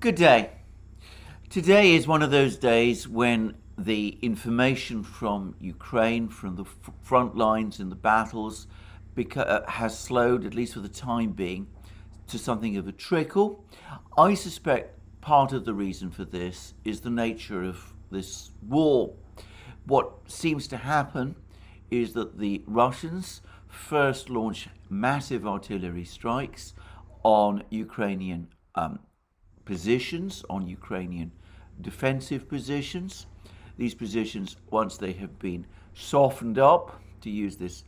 Good day. Today is one of those days when the information from Ukraine, from the front lines in the battles, has slowed, at least for the time being, to something of a trickle. I suspect part of the reason for this is the nature of this war. What seems to happen is that the Russians first launch massive artillery strikes on Ukrainian positions, on Ukrainian defensive positions. These positions, once they have been softened up, to use this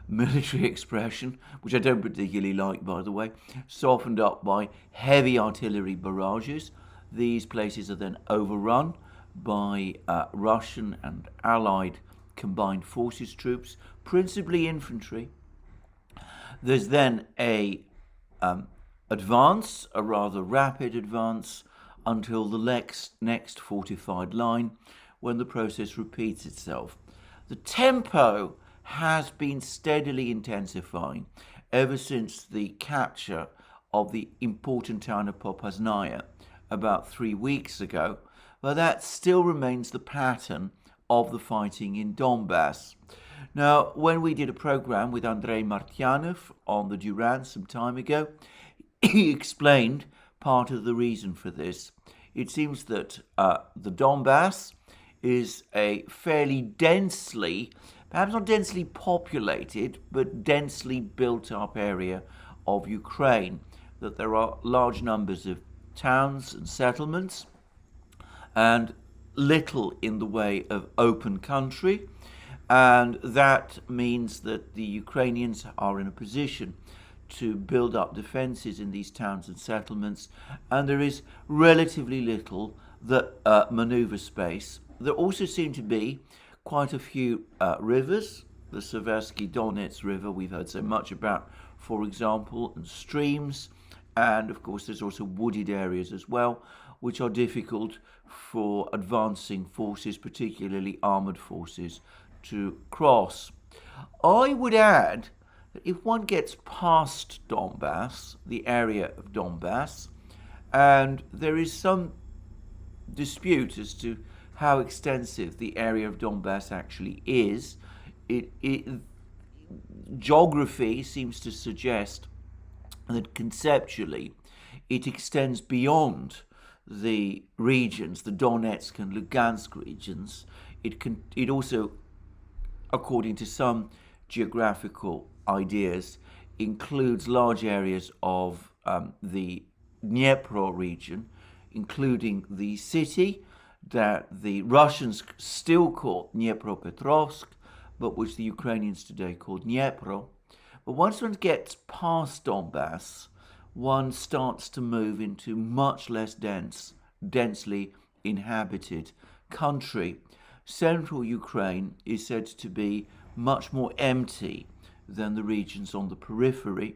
military expression, which I don't particularly like, by the way, softened up by heavy artillery barrages, these places are then overrun by Russian and Allied combined forces troops, principally infantry. There's then a advance, a rather rapid advance, until the next fortified line, when the process repeats itself. The tempo has been steadily intensifying ever since the capture of the important town of Popasnaya about 3 weeks ago, but that still remains the pattern of the fighting in Donbass. Now, when we did a program with Andrei Martyanov on the Duran some time ago, he explained part of the reason for this. It seems that the Donbass is a fairly densely, perhaps not densely populated, but densely built up area of Ukraine, that there are large numbers of towns and settlements and little in the way of open country, and that means that the Ukrainians are in a position to build up defenses in these towns and settlements, and there is relatively little maneuver space. There also seem to be quite a few rivers, the Seversky Donets River we've heard so much about, for example, and streams, and of course there's also wooded areas as well, which are difficult for advancing forces, particularly armoured forces, to cross. I would add that if one gets past Donbass, the area of Donbass, and there is some dispute as to how extensive the area of Donbass actually is, geography seems to suggest that conceptually it extends beyond the regions, the Donetsk and Lugansk regions. It also, according to some geographical ideas, includes large areas of the Dnipro region, including the city that the Russians still call Dnipropetrovsk, but which the Ukrainians today call Dnipro. But once one gets past Donbass, one starts to move into much less densely inhabited country. Central Ukraine is said to be much more empty than the regions on the periphery,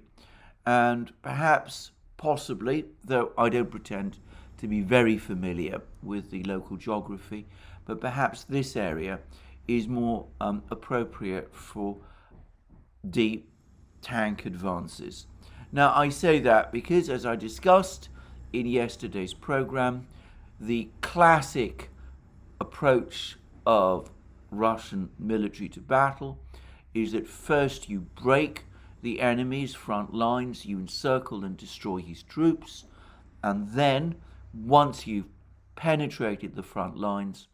and perhaps, possibly, though I don't pretend to be very familiar with the local geography, but perhaps this area is more appropriate for deep tank advances. Now, I say that because, as I discussed in yesterday's program, the classic approach of Russian military to battle is that first you break the enemy's front lines, you encircle and destroy his troops, and then, once you've penetrated the front lines,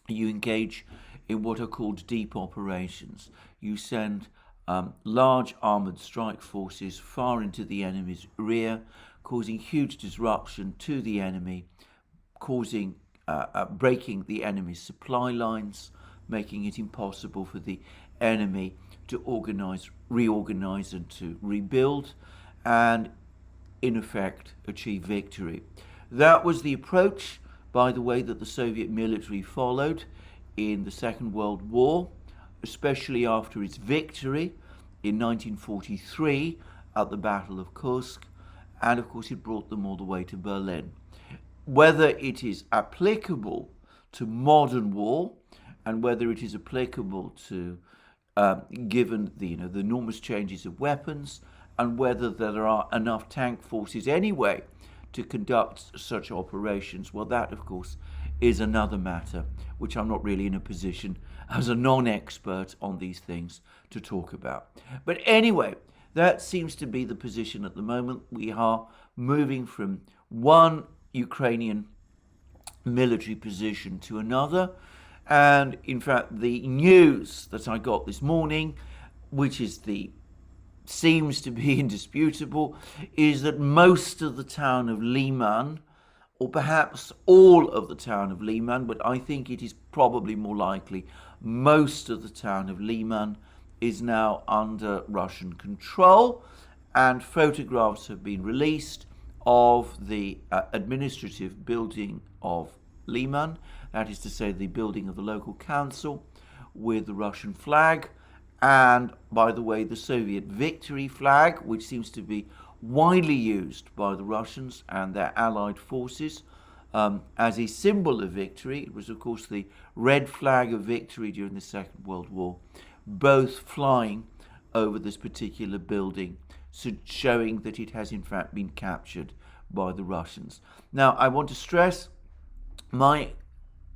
you engage in what are called deep operations. You send large armoured strike forces far into the enemy's rear, causing huge disruption to the enemy, breaking the enemy's supply lines, making it impossible for the enemy to reorganize and to rebuild, and in effect achieve victory. That was the approach, by the way, that the Soviet military followed in the Second World War, especially after its victory in 1943 at the Battle of Kursk, and of course it brought them all the way to Berlin. Whether it is applicable to modern war, and whether it is applicable to, given the enormous changes of weapons, and whether there are enough tank forces anyway to conduct such operations, well, that, of course, is another matter, which I'm not really in a position as a non-expert on these things to talk about. But anyway, that seems to be the position at the moment. We are moving from one Ukrainian military position to another. And in fact, the news that I got this morning, which is seems to be indisputable, is that most of the town of Liman, or perhaps all of the town of Liman, but I think it is probably more likely most of the town of Liman, is now under Russian control, and photographs have been released of the administrative building of Liman, that is to say the building of the local council, with the Russian flag, and, by the way, the Soviet victory flag, which seems to be widely used by the Russians and their allied forces as a symbol of victory. It was, of course, the red flag of victory during the Second World War, both flying over this particular building, showing that it has in fact been captured by the Russians. Now, I want to stress my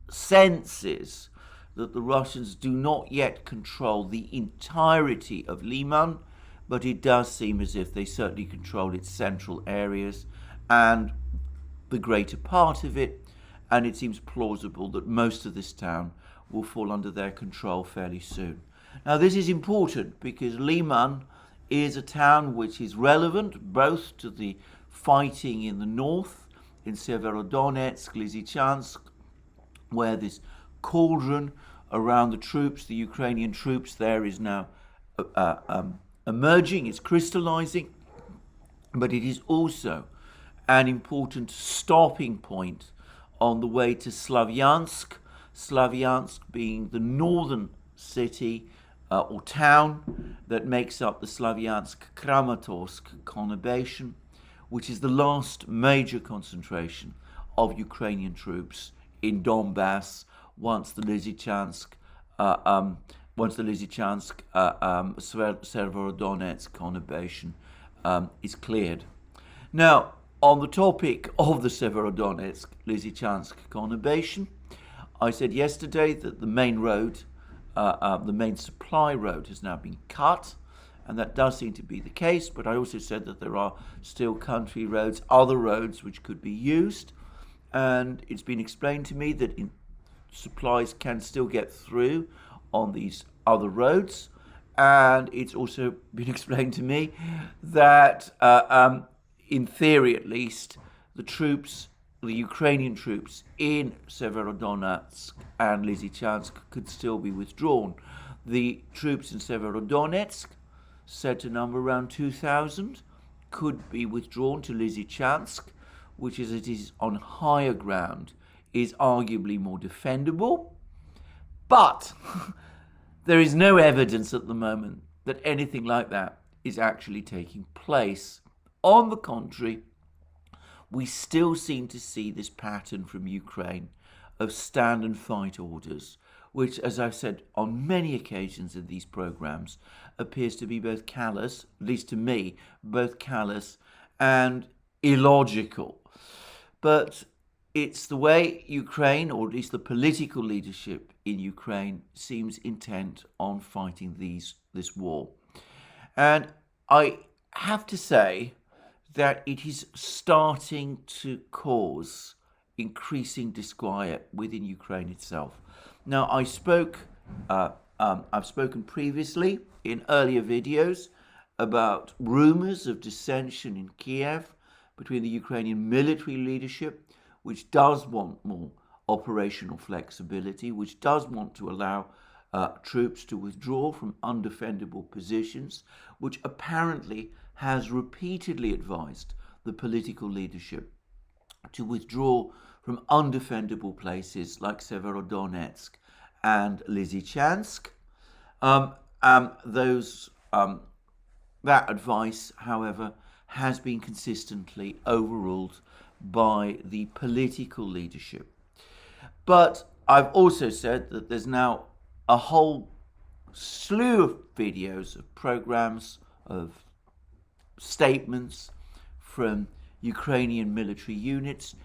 sense is that the Russians do not yet control the entirety of Liman, but it does seem as if they certainly control its central areas and the greater part of it, and it seems plausible that most of this town will fall under their control fairly soon. Now, this is important because Liman is a town which is relevant both to the fighting in the north, in Severodonetsk, Lysychansk, where this cauldron around the troops, the Ukrainian troops there, is now emerging, it's crystallizing, but it is also an important stopping point on the way to Slavyansk, Slavyansk being the northern city or town that makes up the Slavyansk-Kramatorsk conurbation, which is the last major concentration of Ukrainian troops in Donbass once the Lysychansk, Severodonetsk conurbation is cleared. Now, on the topic of the Severodonetsk Lysychansk conurbation, I said yesterday that the main road, the main supply road, has now been cut, and that does seem to be the case, but I also said that there are still country roads, other roads which could be used, and it's been explained to me that supplies can still get through on these other roads, and it's also been explained to me that in theory at least, the troops, the Ukrainian troops in Severodonetsk and Lysychansk could still be withdrawn. The troops in Severodonetsk, said to number around 2,000, could be withdrawn to Lysychansk, which, as it is on higher ground, is arguably more defendable. But there is no evidence at the moment that anything like that is actually taking place. On the contrary, we still seem to see this pattern from Ukraine of stand and fight orders, which, as I've said on many occasions in these programs, appears to be both callous, at least to me, both callous and illogical. But it's the way Ukraine, or at least the political leadership in Ukraine, seems intent on fighting this war. And I have to say that it is starting to cause increasing disquiet within Ukraine itself. Now, I've spoken previously in earlier videos about rumors of dissension in Kiev between the Ukrainian military leadership, which does want more operational flexibility, which does want to allow troops to withdraw from undefendable positions, which apparently has repeatedly advised the political leadership to withdraw from undefendable places like Severodonetsk and Lysychansk. That advice, however, has been consistently overruled by the political leadership. But I've also said that there's now a whole slew of videos, of programs, of statements from Ukrainian military units,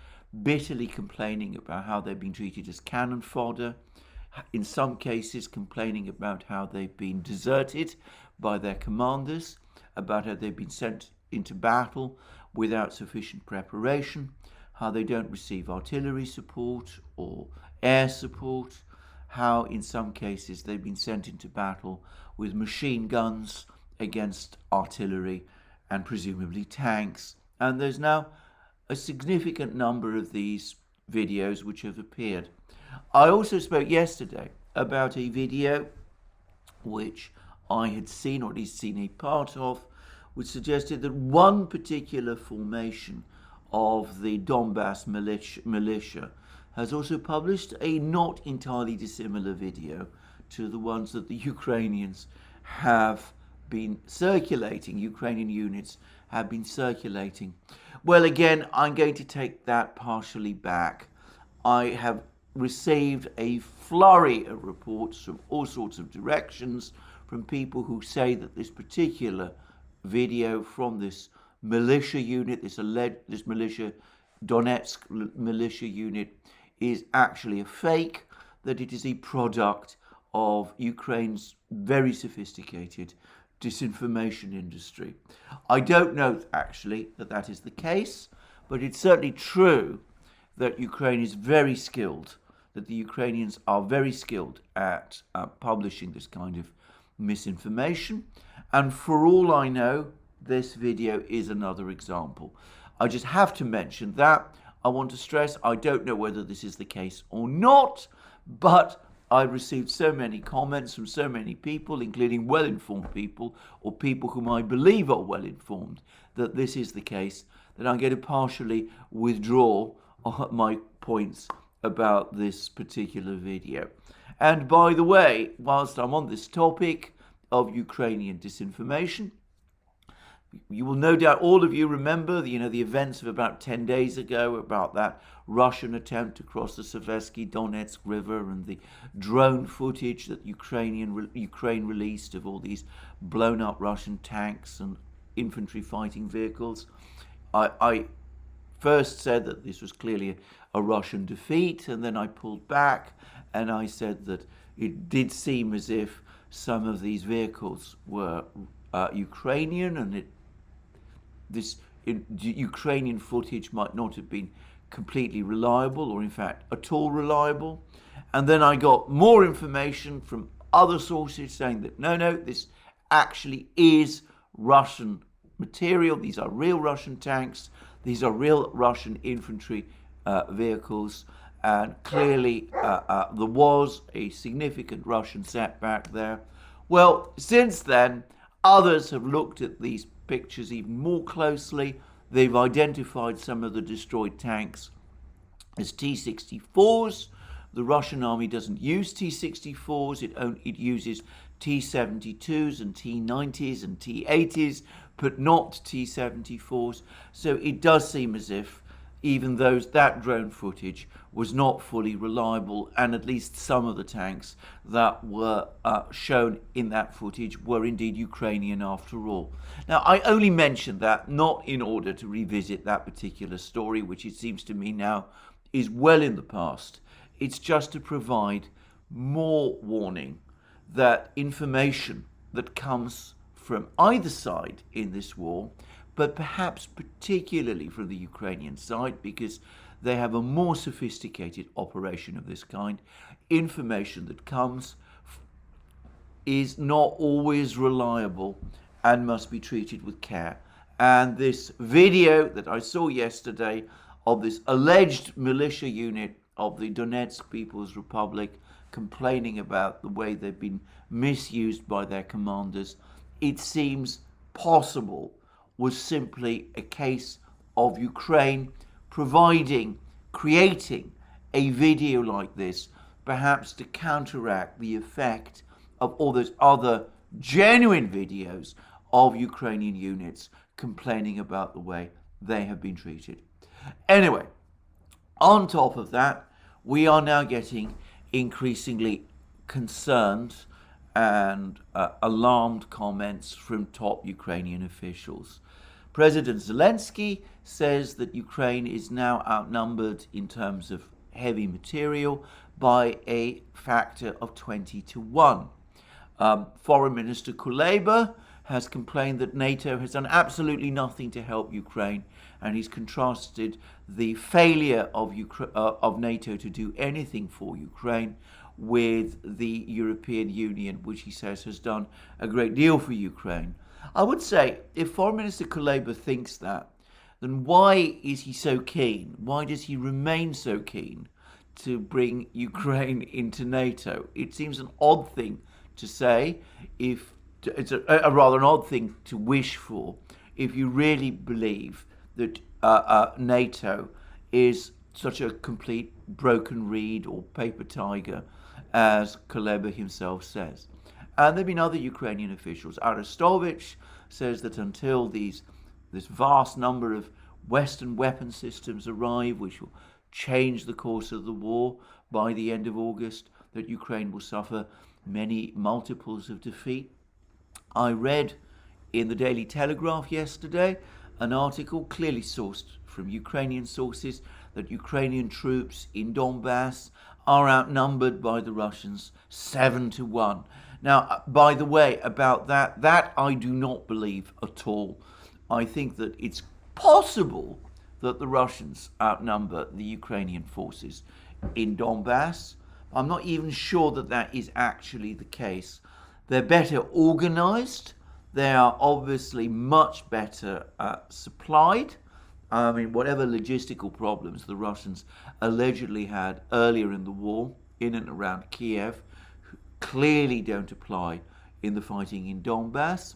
bitterly complaining about how they've been treated as cannon fodder, in some cases complaining about how they've been deserted by their commanders, about how they've been sent into battle without sufficient preparation, how they don't receive artillery support or air support, how in some cases they've been sent into battle with machine guns against artillery and presumably tanks. And there's now a significant number of these videos which have appeared. I also spoke yesterday about a video which I had seen, or at least seen a part of, which suggested that one particular formation of the Donbass militia has also published a not entirely dissimilar video to the ones that the Ukrainians have been circulating, Ukrainian units have been circulating. Well, again, I'm going to take that partially back. I have received a flurry of reports from all sorts of directions from people who say that this particular video from this militia unit, this militia, Donetsk militia unit, is actually a fake, that it is a product of Ukraine's very sophisticated disinformation industry. I don't know actually that that is the case, but it's certainly true that Ukraine is very skilled, that the Ukrainians are very skilled at publishing this kind of misinformation. And for all I know, this video is another example. I just have to mention that. I want to stress, I don't know whether this is the case or not, but I received so many comments from so many people, including well-informed people, or people whom I believe are well-informed, that this is the case, that I'm going to partially withdraw my points about this particular video. And by the way, whilst I'm on this topic of Ukrainian disinformation, you will no doubt, all of you remember the events of about 10 days ago about that Russian attempt to cross the Seversky Donetsk River and the drone footage that Ukraine released of all these blown up Russian tanks and infantry fighting vehicles. I first said that this was clearly a Russian defeat, and then I pulled back and I said that it did seem as if some of these vehicles were Ukrainian, and this Ukrainian footage might not have been completely reliable, or in fact at all reliable. And then I got more information from other sources saying that no, this actually is Russian material. These are real Russian tanks. These are real Russian infantry vehicles. And clearly there was a significant Russian setback there. Well, since then, others have looked at these pictures even more closely. They've identified some of the destroyed tanks as T-64s. The Russian army doesn't use T-64s. It uses T-72s and T-90s and T-80s, but not T-74s. So it does seem as if even that drone footage was not fully reliable, and at least some of the tanks that were shown in that footage were indeed Ukrainian after all. Now, I only mention that not in order to revisit that particular story, which it seems to me now is well in the past. It's just to provide more warning that information that comes from either side in this war, but perhaps particularly from the Ukrainian side, because they have a more sophisticated operation of this kind, information that comes is not always reliable and must be treated with care. And this video that I saw yesterday of this alleged militia unit of the Donetsk People's Republic complaining about the way they've been misused by their commanders, it seems possible was simply a case of Ukraine creating a video like this, perhaps to counteract the effect of all those other genuine videos of Ukrainian units complaining about the way they have been treated. Anyway, on top of that, we are now getting increasingly concerned and alarmed comments from top Ukrainian officials. President Zelensky says that Ukraine is now outnumbered in terms of heavy material by a factor of 20 to 1. Foreign Minister Kuleba has complained that NATO has done absolutely nothing to help Ukraine, and he's contrasted the failure of NATO to do anything for Ukraine with the European Union, which he says has done a great deal for Ukraine. I would say, if Foreign Minister Kuleba thinks that, then why is he so keen? Why does he remain so keen to bring Ukraine into NATO? It seems an odd thing to say, it's a rather an odd thing to wish for, if you really believe that NATO is such a complete broken reed or paper tiger, as Kuleba himself says. And there have been other Ukrainian officials. Arestovich says that until this vast number of Western weapon systems arrive, which will change the course of the war by the end of August, that Ukraine will suffer many multiples of defeat. I read in the Daily Telegraph yesterday an article clearly sourced from Ukrainian sources that Ukrainian troops in Donbass are outnumbered by the Russians 7 to 1. Now, by the way, about that I do not believe at all. I think that it's possible that the Russians outnumber the Ukrainian forces in Donbass. I'm not even sure that that is actually the case. They're better organized. They are obviously much better supplied. I mean, whatever logistical problems the Russians allegedly had earlier in the war, in and around Kiev, clearly don't apply in the fighting in Donbass.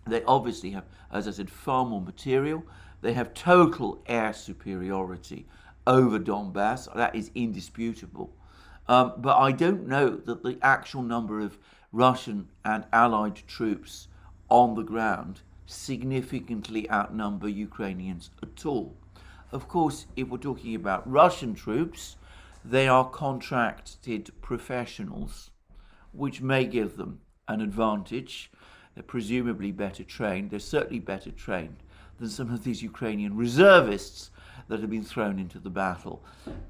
They obviously have, as I said, far more material. They have total air superiority over Donbass. That is indisputable. But I don't know that the actual number of Russian and Allied troops on the ground significantly outnumber Ukrainians at all. Of course, if we're talking about Russian troops, they are contracted professionals, which may give them an advantage. They're presumably better trained. They're certainly better trained than some of these Ukrainian reservists that have been thrown into the battle.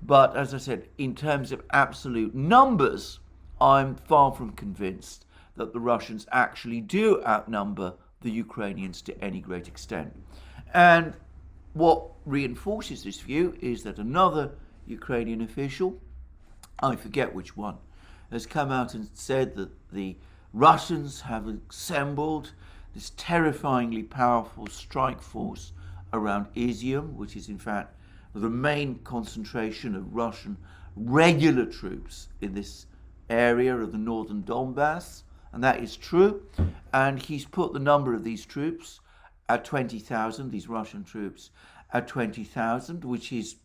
But as I said, in terms of absolute numbers, I'm far from convinced that the Russians actually do outnumber the Ukrainians to any great extent. And what reinforces this view is that another Ukrainian official, I forget which one, has come out and said that the Russians have assembled this terrifyingly powerful strike force around ETHEREUM, which is in fact the main concentration of Russian regular troops in this area of the northern Donbass. And that is true. And he's put the number of these troops at 20,000, these Russian troops at 20,000, which is,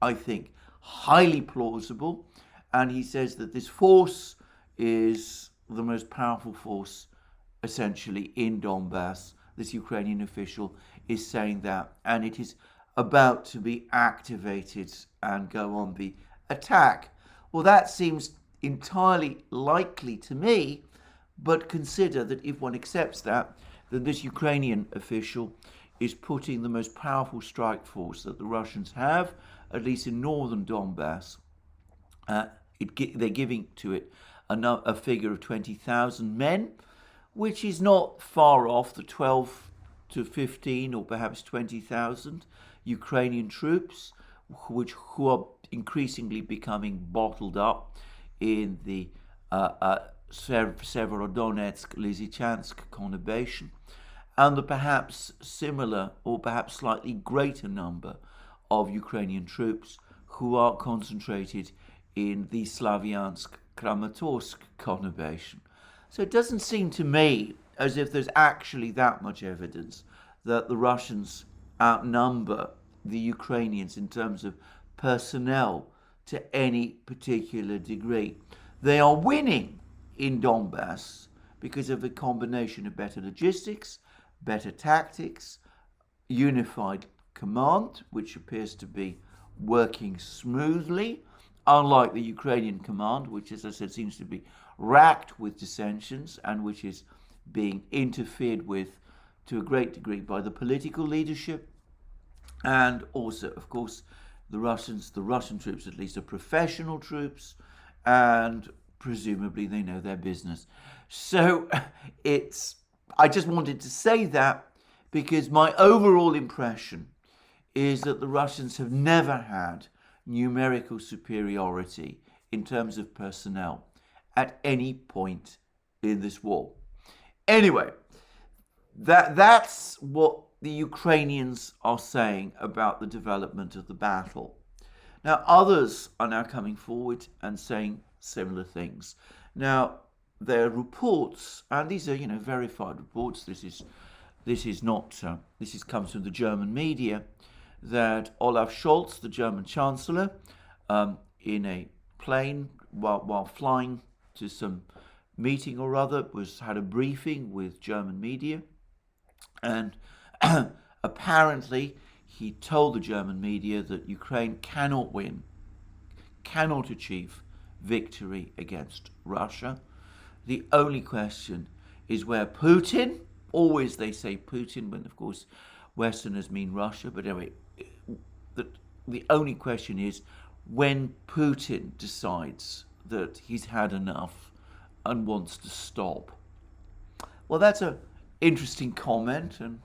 I think, highly plausible. And he says that this force is the most powerful force essentially in Donbass. This Ukrainian official is saying that, and it is about to be activated and go on the attack. Well, that seems entirely likely to me, but consider that if one accepts that, then this Ukrainian official is putting the most powerful strike force that the Russians have, at least in northern Donbass. They're giving to it a figure of 20,000 men, which is not far off the 12 to 15 or perhaps 20,000 Ukrainian troops, who are increasingly becoming bottled up in the Severodonetsk-Lysychansk conurbation, and the perhaps similar or perhaps slightly greater number of Ukrainian troops who are concentrated in the Slavyansk-Kramatorsk conurbation. So it doesn't seem to me as if there's actually that much evidence that the Russians outnumber the Ukrainians in terms of personnel to any particular degree. They are winning in Donbass because of a combination of better logistics, better tactics, unified command, which appears to be working smoothly, unlike the Ukrainian command, which, as I said, seems to be racked with dissensions and which is being interfered with to a great degree by the political leadership, and also, of course, the Russian troops at least are professional troops, and presumably they know their business. So I just wanted to say that because my overall impression is that the Russians have never had numerical superiority in terms of personnel at any point in this war. Anyway, that's what the Ukrainians are saying about the development of the battle. Now, others are now coming forward and saying similar things. Now, there are reports, and these are, verified reports. This comes from the German media, that Olaf Scholz, the German Chancellor, in a plane while flying to some meeting or other, had a briefing with German media, and apparently he told the German media that Ukraine cannot win, cannot achieve victory against Russia. The only question is where Putin, always they say Putin, when of course Westerners mean Russia, but anyway, the only question is when Putin decides that he's had enough and wants to stop. Well, that's an interesting comment, and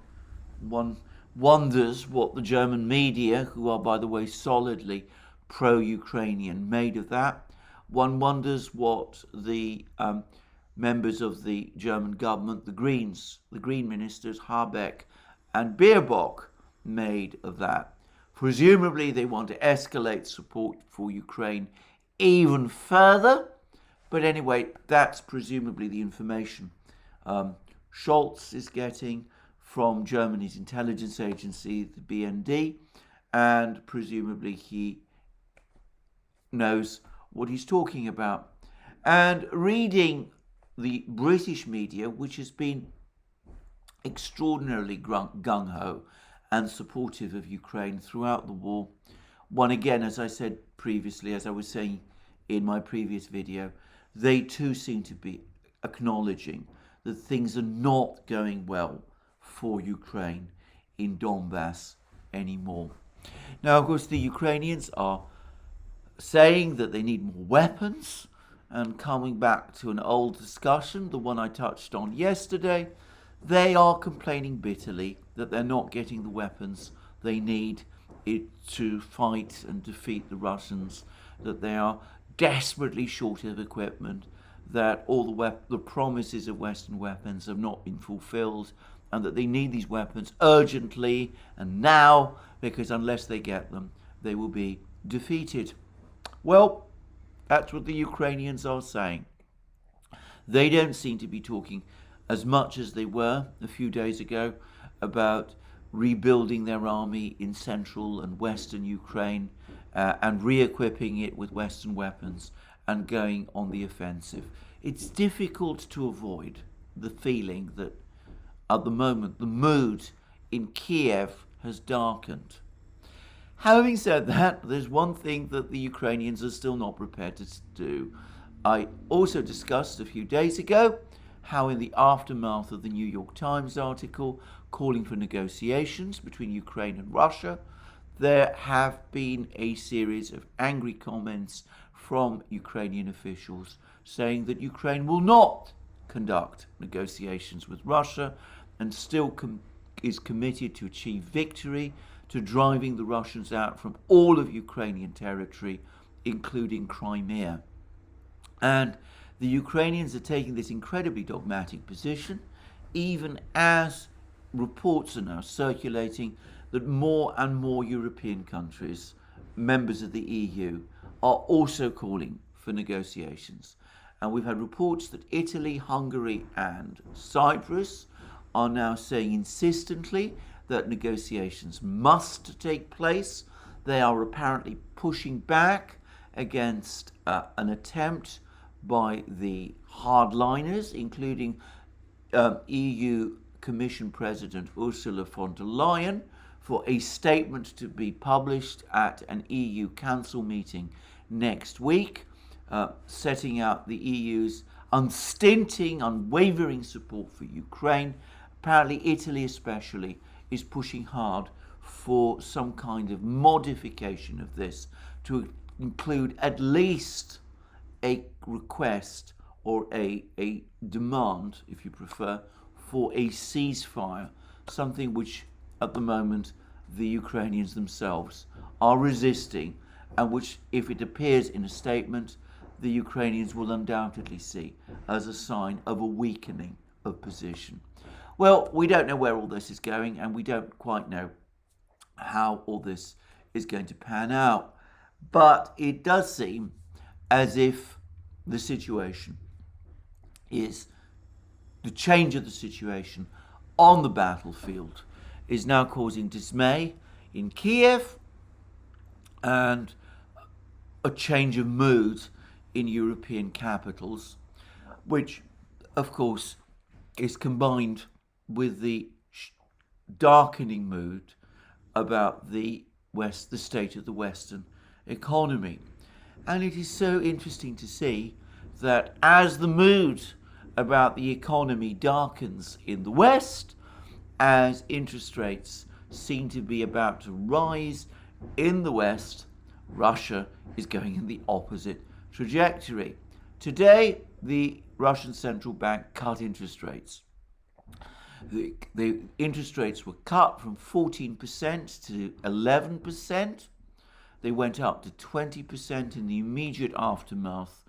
one wonders what the German media, who are, by the way, solidly pro-Ukrainian, made of that. One wonders what the members of the German government, the Green ministers, Habeck and Baerbock, made of that. Presumably they want to escalate support for Ukraine even further, but anyway, that's presumably the information Scholz is getting from Germany's intelligence agency, the BND, and presumably he knows what he's talking about. And reading the British media, which has been extraordinarily gung-ho and supportive of Ukraine throughout the war, one again, as I said previously, as I was saying in my previous video, they too seem to be acknowledging that things are not going well for Ukraine in Donbass anymore. Now, of course, the Ukrainians are saying that they need more weapons, and coming back to an old discussion, the one I touched on yesterday, they are complaining bitterly that they're not getting the weapons they need to fight and defeat the Russians, that they are desperately short of equipment, that all the promises of Western weapons have not been fulfilled, and that they need these weapons urgently and now, because unless they get them, they will be defeated. Well, that's what the Ukrainians are saying. They don't seem to be talking as much as they were a few days ago about rebuilding their army in central and western Ukraine and re-equipping it with Western weapons and going on the offensive. It's difficult to avoid the feeling that at the moment the mood in Kiev has darkened. Having said that, there's one thing that the Ukrainians are still not prepared to do. I also discussed a few days ago how in the aftermath of the New York Times article calling for negotiations between Ukraine and Russia, there have been a series of angry comments from Ukrainian officials saying that Ukraine will not conduct negotiations with Russia and still is committed to achieve victory, to driving the Russians out from all of Ukrainian territory, including Crimea. And the Ukrainians are taking this incredibly dogmatic position, even as reports are now circulating that more and more European countries, members of the EU, are also calling for negotiations. And we've had reports that Italy, Hungary and Cyprus are now saying insistently that negotiations must take place. They are apparently pushing back against an attempt by the hardliners, including EU Commission President Ursula von der Leyen, for a statement to be published at an EU Council meeting next week, setting out the EU's unstinting, unwavering support for Ukraine, apparently Italy especially is pushing hard for some kind of modification of this to include at least a request or a demand, if you prefer, for a ceasefire, something which at the moment the Ukrainians themselves are resisting, and which, if it appears in a statement, the Ukrainians will undoubtedly see as a sign of a weakening of position. Well, we don't know where all this is going, and we don't quite know how all this is going to pan out. But it does seem as if the situation is, the change of the situation on the battlefield is now causing dismay in Kiev and a change of mood in European capitals, which of course is combined with the darkening mood about the state of the Western economy. And it is so interesting to see that as the mood about the economy darkens in the West, as interest rates seem to be about to rise in the West, Russia is going in the opposite trajectory. Today, the Russian central bank cut interest rates. The interest rates were cut from 14% to 11%. They went up to 20% in the immediate aftermath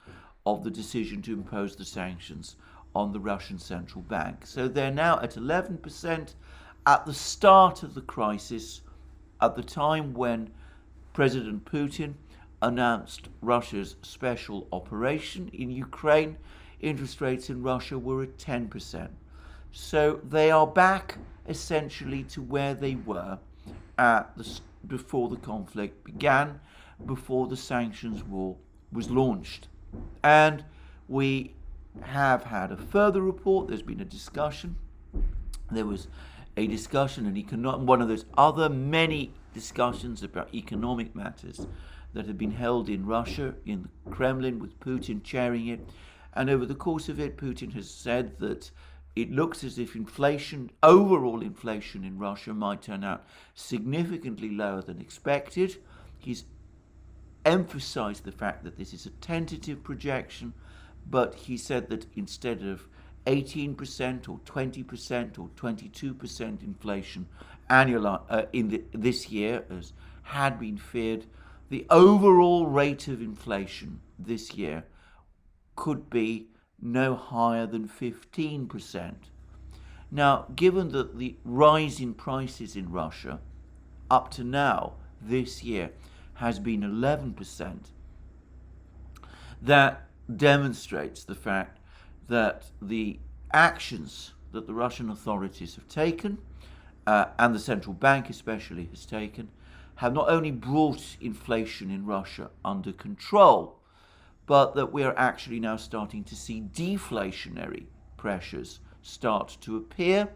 of the decision to impose the sanctions on the Russian central bank. So they're now at 11% at the start of the crisis, at the time when President Putin announced Russia's special operation in Ukraine. Interest rates in Russia were at 10%. So they are back essentially to where they were before the conflict began, before the sanctions war was launched. And we have had a further report. There's been a discussion. There was a discussion, one of those other many discussions about economic matters that have been held in Russia, in the Kremlin, with Putin chairing it. And over the course of it, Putin has said that it looks as if overall inflation in Russia might turn out significantly lower than expected. He's emphasized the fact that this is a tentative projection, but he said that instead of 18% or 20% or 22% inflation this year, as had been feared, the overall rate of inflation this year could be no higher than 15%. Now, given that the rise in prices in Russia up to now this year has been 11%, that demonstrates the fact that the actions that the Russian authorities have taken, and the central bank especially has taken, have not only brought inflation in Russia under control, but that we are actually now starting to see deflationary pressures start to appear.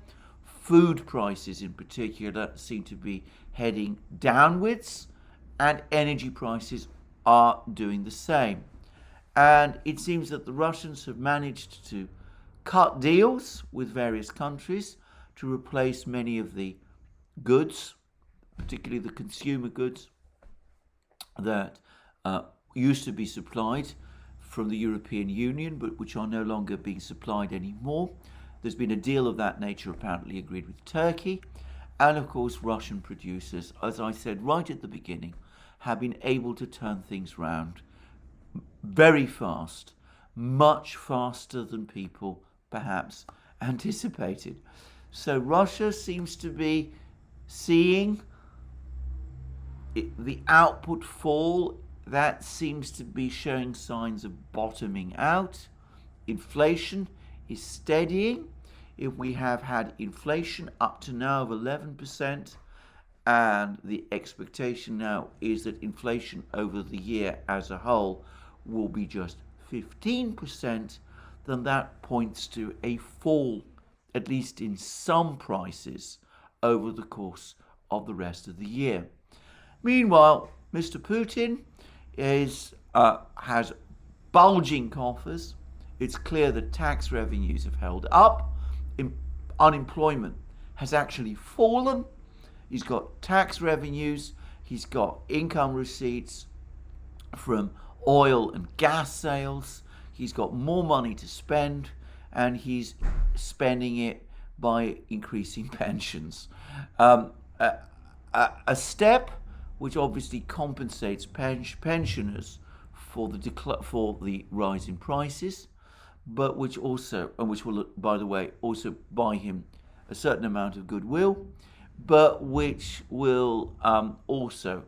Food prices in particular seem to be heading downwards, and energy prices are doing the same. And it seems that the Russians have managed to cut deals with various countries to replace many of the goods, particularly the consumer goods, that used to be supplied from the European Union, but which are no longer being supplied anymore. There's been a deal of that nature apparently agreed with Turkey. And of course, Russian producers, as I said right at the beginning, have been able to turn things round very fast, much faster than people perhaps anticipated. So Russia seems to be seeing the output fall. That seems to be showing signs of bottoming out. Inflation is steadying. If we have had inflation up to now of 11%, and the expectation now is that inflation over the year as a whole will be just 15%, then that points to a fall, at least in some prices, over the course of the rest of the year. Meanwhile, Mr. Putin has bulging coffers. It's clear that tax revenues have held up, unemployment has actually fallen. He's got tax revenues, he's got income receipts from oil and gas sales, he's got more money to spend, and he's spending it by increasing pensions. A step which obviously compensates pensioners for the rise in prices, but which will, by the way, also buy him a certain amount of goodwill, but which will also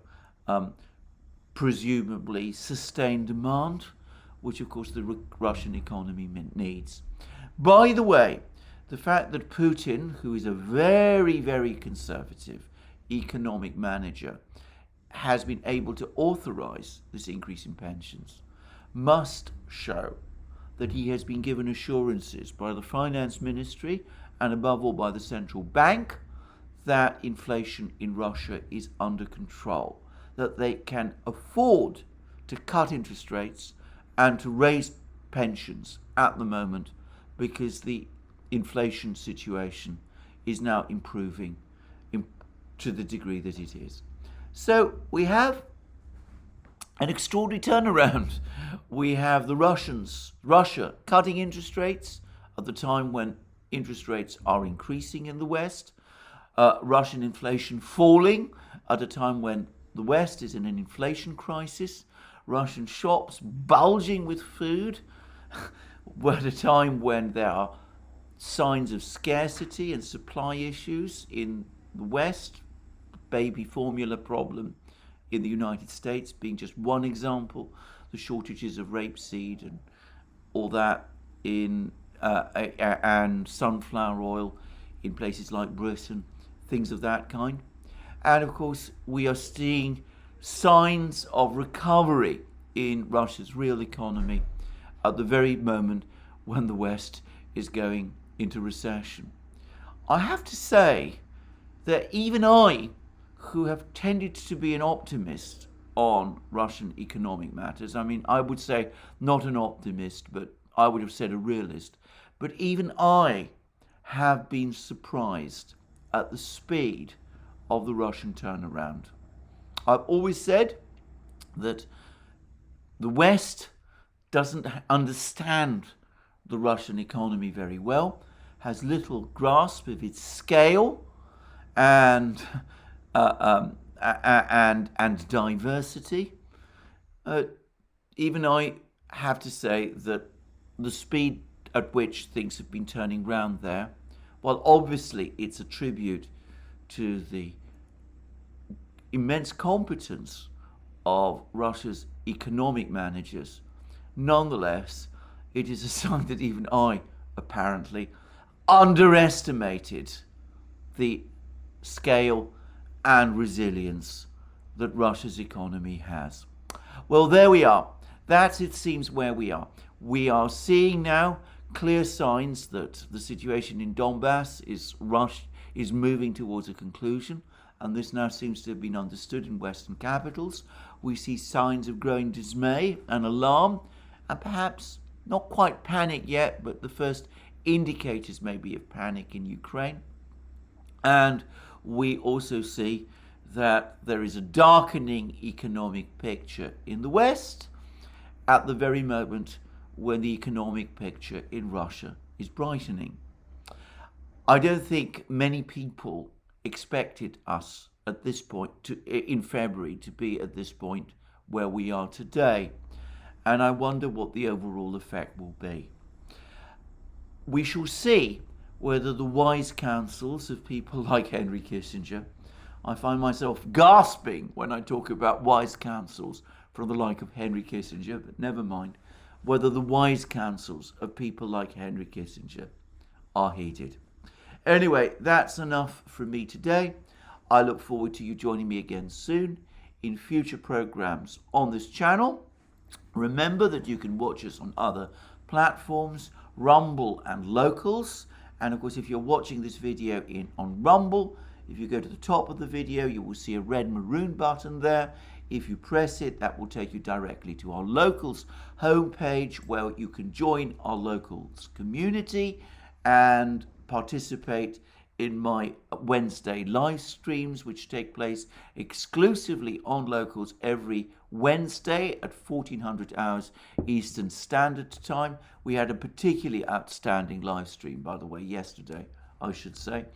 presumably sustain demand, which of course the Russian economy needs. By the way, the fact that Putin, who is a very, very conservative economic manager, has been able to authorize this increase in pensions must show that he has been given assurances by the finance ministry and above all by the central bank that inflation in Russia is under control, that they can afford to cut interest rates and to raise pensions at the moment because the inflation situation is now improving to the degree that it is. So we have an extraordinary turnaround. We have Russia cutting interest rates at the time when interest rates are increasing in the West, Russian inflation falling at a time when the West is in an inflation crisis, Russian shops bulging with food at a time when there are signs of scarcity and supply issues in the West, baby formula problem in the United States being just one example, the shortages of rapeseed and all that and sunflower oil in places like Britain, things of that kind. And of course, we are seeing signs of recovery in Russia's real economy at the very moment when the West is going into recession. I have to say that even I, who have tended to be an optimist on Russian economic matters, I mean, I would say not an optimist, but I would have said a realist, but even I have been surprised at the speed of the Russian turnaround. I've always said that the West doesn't understand the Russian economy very well, has little grasp of its scale and diversity. Even I have to say that the speed at which things have been turning round there, while obviously it's a tribute to the immense competence of Russia's economic managers, nonetheless, it is a sign that even I apparently underestimated the scale and resilience that Russia's economy has. Well, there we are. That's, it seems, where we are. We are seeing now clear signs that the situation in Donbass is moving towards a conclusion, and this now seems to have been understood in Western capitals. We see signs of growing dismay and alarm, and perhaps not quite panic yet, but the first indicators maybe of panic in Ukraine. And we also see that there is a darkening economic picture in the West at the very moment when the economic picture in Russia is brightening. I don't think many people expected us at this point in February to be at this point where we are today, and I wonder what the overall effect will be. We shall see whether the wise counsels of people like Henry Kissinger, I find myself gasping when I talk about wise counsels from the like of Henry Kissinger, but never mind, whether the wise counsels of people like Henry Kissinger are heeded. Anyway, that's enough from me today. I look forward to you joining me again soon in future programs on this channel. Remember that you can watch us on other platforms, Rumble and Locals. And of course, if you're watching this video on Rumble, if you go to the top of the video, you will see a red maroon button there. If you press it, that will take you directly to our Locals homepage where you can join our Locals community and participate in my Wednesday live streams, which take place exclusively on Locals every Wednesday at 1400 hours Eastern Standard Time. We had a particularly outstanding live stream, by the way, yesterday, I should say.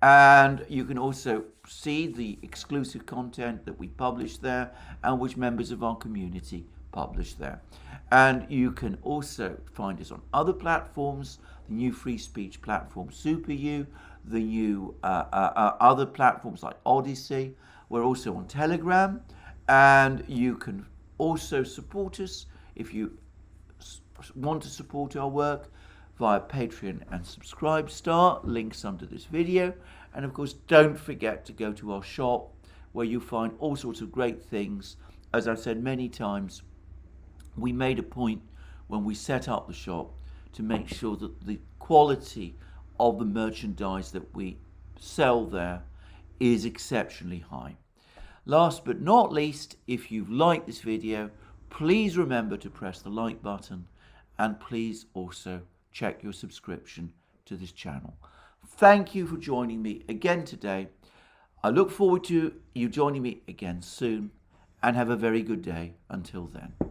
And you can also see the exclusive content that we publish there and which members of our community publish there. And you can also find us on other platforms, the new free speech platform SuperU, the new other platforms like ODYSEE. We're also on Telegram, and you can also support us if you want to support our work via Patreon and Subscribestar, links under this video. And of course, don't forget to go to our shop where you'll find all sorts of great things. As I've said many times, we made a point when we set up the shop to make sure that the quality of the merchandise that we sell there is exceptionally high. Last but not least, if you've liked this video, please remember to press the like button, and please also check your subscription to this channel. Thank you for joining me again today. I look forward to you joining me again soon, and have a very good day until then.